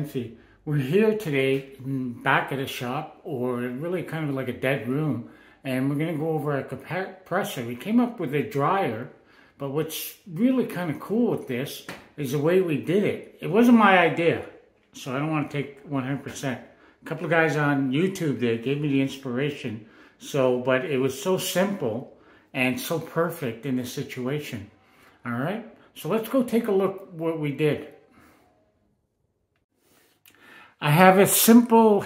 Benfi. We're here today back at a shop, or really kind of like a dead room, and we're going to go over a compressor. We came up with a dryer, but what's really kind of cool with this is the way we did it. It wasn't my idea, so I don't want to take 100%. A couple of guys on YouTube there gave me the inspiration, but it was so simple and so perfect in this situation. All right, so let's go take a look what we did. I have a simple,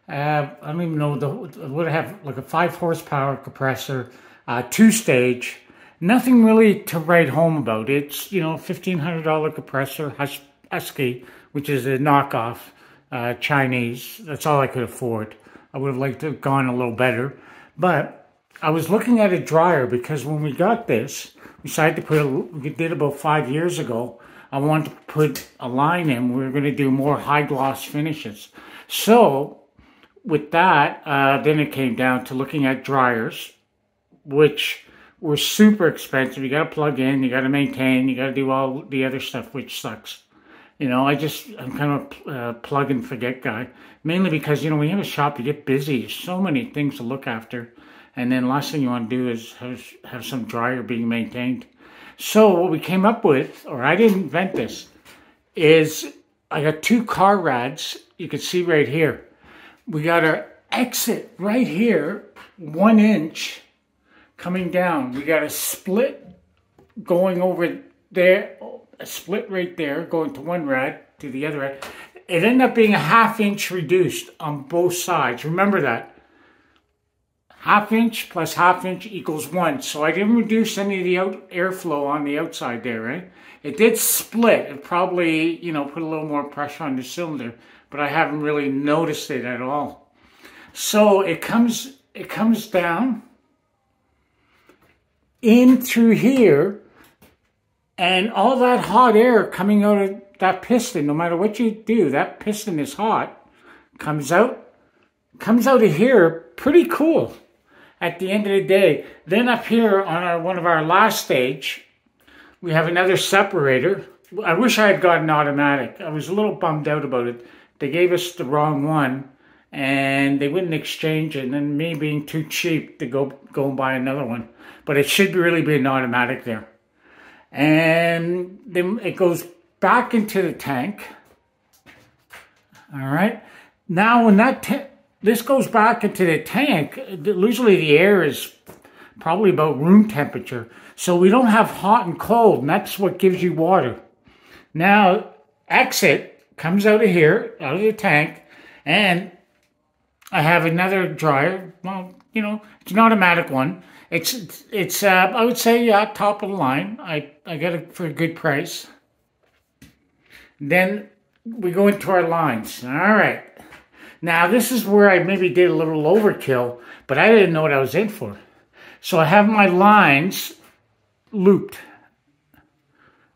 I don't even know, what I have, like a 5 horsepower compressor, 2-stage, nothing really to write home about. It's, you know, $1,500 compressor, Husky, which is a knockoff, Chinese. That's all I could afford. I would have liked to have gone a little better. But I was looking at a dryer because when we got this, we decided to we did about 5 years ago. I wanted to put a line in. We were going to do more high gloss finishes. So with that, then it came down to looking at dryers, which were super expensive. You got to plug in, you got to maintain, you got to do all the other stuff, which sucks. You know, I'm kind of a plug and forget guy, mainly because, you know, when you have a shop, you get busy. There's so many things to look after. And then last thing you want to do is have some dryer being maintained. So what we came up with, or I didn't invent this, is I got 2 car rads. You can see right here. We got our exit right here, 1 inch coming down. We got a split going over there, a split right there, going to one rad to the other rad. It ended up being a 1/2 inch reduced on both sides. Remember that. 1/2 inch plus 1/2 inch equals 1. So I didn't reduce any of the airflow on the outside there, right? It did split. It probably, you know, put a little more pressure on the cylinder, but I haven't really noticed it at all. So it comes down in through here, and all that hot air coming out of that piston, no matter what you do, that piston is hot, comes out of here, pretty cool. At the end of the day, then up here on one of our last stage, we have another separator. I wish I had gotten automatic. I was a little bummed out about it. They gave us the wrong one, and they wouldn't exchange it. And then me being too cheap to go and buy another one, but it should really be an automatic there. And then it goes back into the tank. All right. Now when this goes back into the tank, usually the air is probably about room temperature. So we don't have hot and cold, and that's what gives you water. Now, exit comes out of here, out of the tank, and I have another dryer. Well, you know, it's an automatic one. It's I would say, yeah, top of the line. I got it for a good price. Then we go into our lines. All right. Now, this is where I maybe did a little overkill, but I didn't know what I was in for. So I have my lines looped.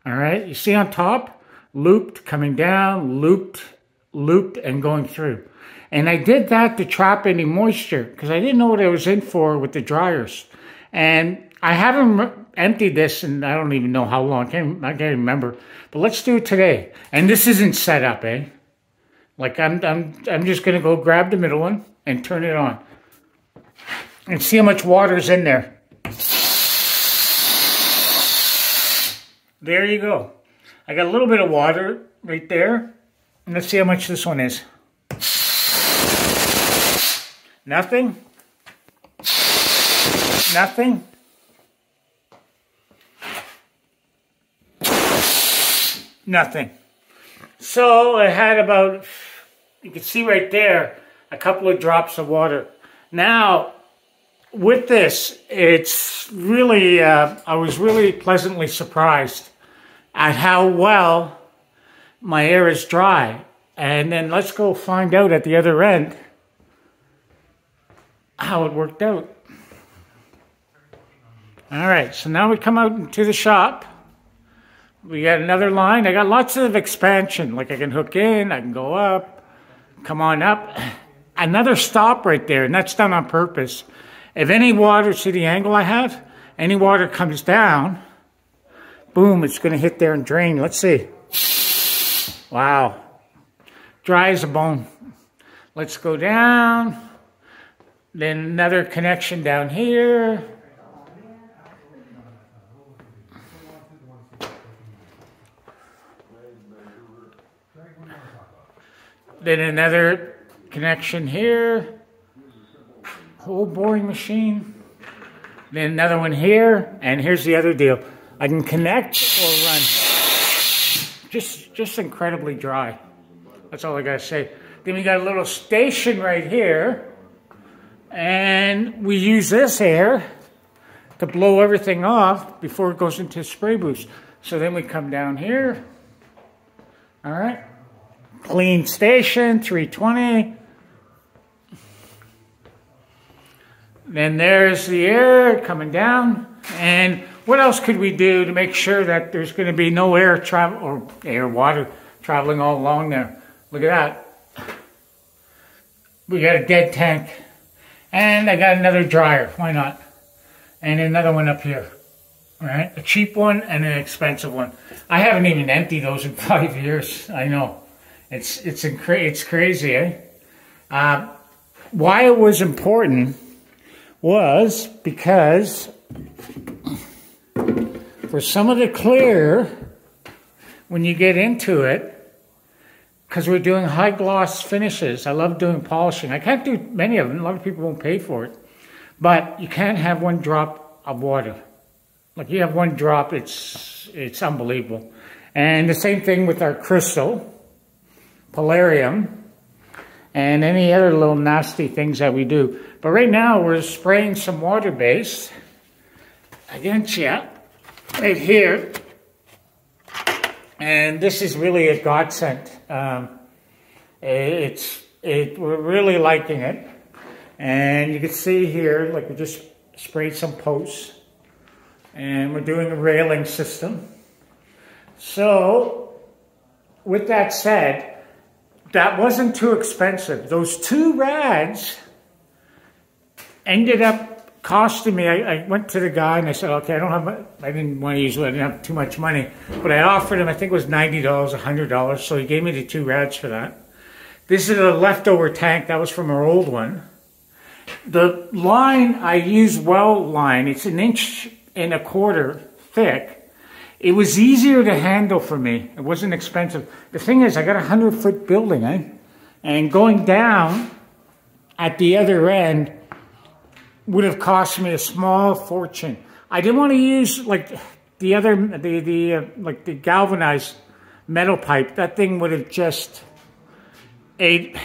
All right, you see on top? Looped, coming down, looped, and going through. And I did that to trap any moisture, because I didn't know what I was in for with the dryers. And I haven't emptied this, and I don't even know how long. I can't remember. But let's do it today. And this isn't set up, eh? Like I'm just gonna go grab the middle one and turn it on, and see how much water's in there. There you go. I got a little bit of water right there, and let's see how much this one is. Nothing. Nothing. Nothing. So I had about, you can see right there, a couple of drops of water. Now, with this, it's really, I was really pleasantly surprised at how well my air is dry. And then let's go find out at the other end how it worked out. All right, so now we come out into the shop. We got another line. I got lots of expansion. Like I can hook in, I can go up, come on up. Another stop right there, and that's done on purpose. If any water, see the angle I have? Any water comes down, boom, it's going to hit there and drain. Let's see. Wow. dry as a bone. Let's go down. Then another connection down here. Then another connection here. Whole boring machine. Then another one here. And here's the other deal. I can connect or run. Just incredibly dry. That's all I gotta say. Then we got a little station right here. And we use this air to blow everything off before it goes into spray boost. So then we come down here. All right. Clean station, 320. Then there's the air coming down. And what else could we do to make sure that there's going to be no air travel or water traveling all along there? Look at that. We got a dead tank. And I got another dryer. Why not? And another one up here. All right, a cheap one and an expensive one. I haven't even emptied those in 5 years. I know. It's crazy, eh? Why it was important was because for some of the clear, when you get into it, because we're doing high gloss finishes, I love doing polishing. I can't do many of them. A lot of people won't pay for it. But you can't have one drop of water. Like you have one drop, it's unbelievable. And the same thing with our crystal, polarium, and any other little nasty things that we do. But right now we're spraying some water base against you right here. And this is really a godsend. We're really liking it. And you can see here, like we just sprayed some posts. And we're doing a railing system. So, with that said, that wasn't too expensive. Those 2 rads ended up costing me. I went to the guy and I said, okay, I didn't want to use it. I didn't have too much money. But I offered him, I think it was $90, $100. So he gave me the 2 rads for that. This is a leftover tank. That was from our old one. The line, I used well line. It's 1.25 inches thick. It was easier to handle for me. It wasn't expensive. The thing is, I got a 100-foot building, eh? And going down at the other end would have cost me a small fortune. I didn't want to use like the other, like the galvanized metal pipe. That thing would have just ate.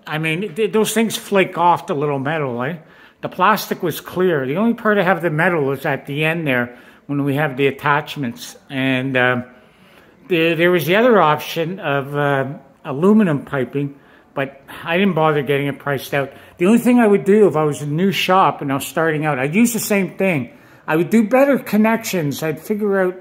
I mean, those things flake off the little metal, eh? The plastic was clear. The only part I have the metal is at the end there when we have the attachments. And there was the other option of aluminum piping, but I didn't bother getting it priced out. The only thing I would do if I was a new shop and I was starting out, I'd use the same thing. I would do better connections. I'd figure out,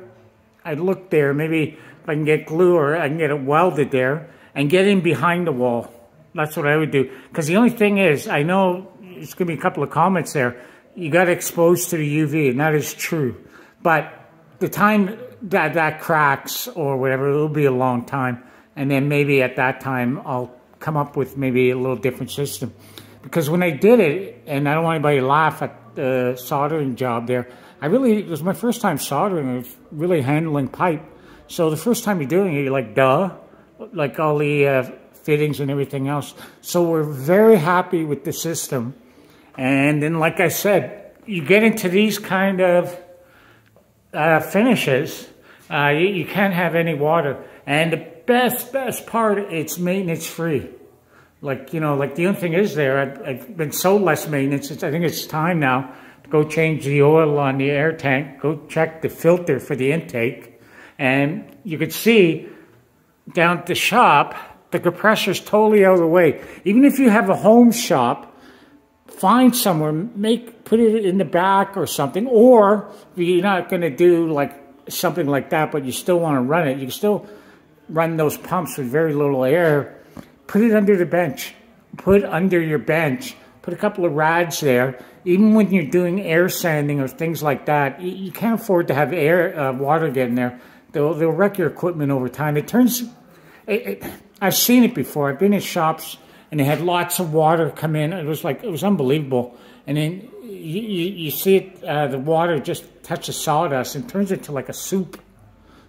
I'd look there, maybe if I can get glue or I can get it welded there and get in behind the wall. That's what I would do. Because the only thing is, I know it's going to be a couple of comments there, you got exposed to the UV, and that is true. But the time that cracks or whatever, it'll be a long time. And then maybe at that time, I'll come up with maybe a little different system. Because when I did it, and I don't want anybody to laugh at the soldering job there, it was my first time soldering. I was really handling pipe. So the first time you're doing it, you're like, duh, like all the fittings and everything else. So we're very happy with the system. And then, like I said, you get into these kind of finishes, you can't have any water. And the best part, it's maintenance free. Like, you know, like the only thing is there, I've been so less maintenance, I think it's time now to go change the oil on the air tank, go check the filter for the intake. And you could see down at the shop, the compressor's totally out of the way. Even if you have a home shop, find somewhere, put it in the back or something. Or if you're not going to do like something like that, but you still want to run it, you can still run those pumps with very little air. Put it under the bench. Put under your bench. Put a couple of rads there. Even when you're doing air sanding or things like that, you can't afford to have water get in there. They'll wreck your equipment over time. It turns, I've seen it before. I've been in shops and they had lots of water come in. It was unbelievable. And then you see it, the water just touches sawdust and turns into like a soup.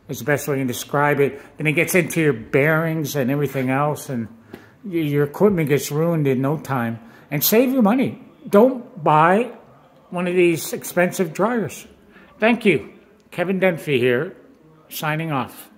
Is the best way I can describe it. Then it gets into your bearings and everything else, and your equipment gets ruined in no time. And save your money. Don't buy one of these expensive dryers. Thank you. Kevin Dunphy here, signing off.